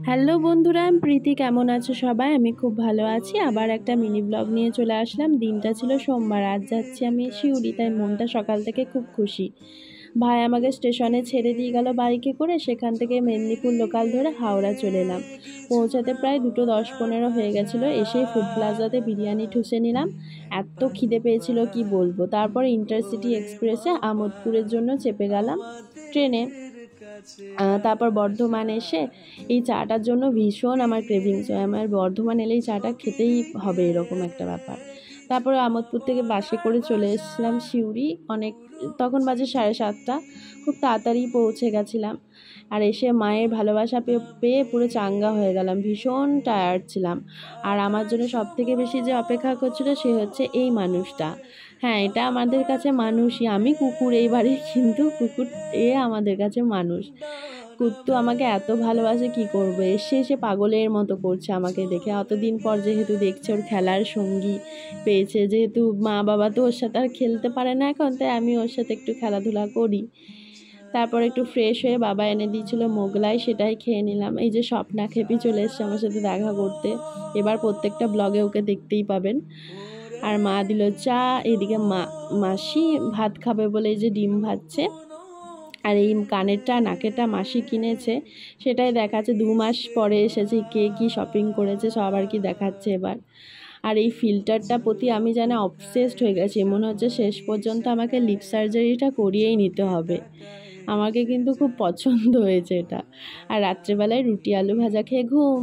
Hello বন্ধুরা, আমি প্রীতি। কেমন আছো সবাই? আমি খুব ভালো আছি। আবার একটা মিনি ব্লগ নিয়ে চলে আসলাম। দিনটা ছিল সোমবার, আজ যাচ্ছি আমি সিউড়ি, তাই মনটা সকাল থেকে খুব খুশি। ভাই আমাকে স্টেশনে ছেড়ে দিয়ে গেল বাইকে করে, সেখান থেকে মেদিনীপুর লোকাল ধরে হাওড়া চলে এলাম। পৌঁছাতে প্রায় 2:10-15 হয়ে গেছিলো। এসেই ফুড প্লাজাতে বিরিয়ানি ঠুসে নিলাম। এত খিদে পেয়েছিল কি বলবো। তারপর ইন্টারসিটি এক্সপ্রেসে আমোদপুরের জন্য চেপে গেলাম ট্রেনে। তারপর বর্ধমান এসে এই চাটার জন্য ভীষণ আমার ক্রেভিংস হয়। আমার বর্ধমান এলেই চাটা খেতেই হবে, এরকম একটা ব্যাপার। তারপরে আমোদপুর থেকে বাসে করে চলে এসেছিলাম সিউড়ি। তখন বাজে 7:30। খুব তাড়াতাড়ি পৌঁছে গেছিলাম। আর এসে মায়ের ভালোবাসা পেয়ে পুরো চাঙ্গা হয়ে গেলাম। ভীষণ টায়ার্ড ছিলাম। আর আমার জন্য সবথেকে বেশি যে অপেক্ষা করছিল সে হচ্ছে এই মানুষটা। হ্যাঁ, এটা আমাদের কাছে মানুষই। আমি কুকুর এই বাড়ির, কিন্তু কুকুর আমাদের কাছে মানুষ। কুত্তু আমাকে এত ভালোবাসে, কি করবে। এসে পাগলের মতো করছে আমাকে দেখে। অতদিন পর যেহেতু দেখছে ওর খেলার সঙ্গী পেয়েছে, যেহেতু মা বাবা তো ওর সাথে আর খেলতে পারে না এখন, তাই আমি ওর সাথে একটু খেলাধুলা করি। তারপর একটু ফ্রেশ হয়ে বাবা এনে দিয়েছিল মোগলাই, সেটাই খেয়ে নিলাম। এই যে স্বপ্না খেপি চলে এসছে আমার সাথে দেখা করতে। এবার প্রত্যেকটা ব্লগে ওকে দেখতেই পাবেন। আর মা দিল চা। এদিকে মাসি ভাত খাবে বলে এই যে ডিম ভাজছে। আর এই কানেরটা নাকেরটা মাসি কিনেছে, সেটাই দেখাচ্ছে। 2 মাস পরে এসেছে, কে কি শপিং করেছে সব আর কি দেখাচ্ছে এবার। আর এই ফিল্টারটা প্রতি আমি যেন অবসেসড হয়ে গেছি। মনে হচ্ছে শেষ পর্যন্ত আমাকে লিপ সার্জারিটা করিয়েই নিতে হবে। আমাকে কিন্তু খুব পছন্দ হয়েছে এটা। আর রাত্রেবেলায় রুটি আলু ভাজা খেয়ে ঘুম।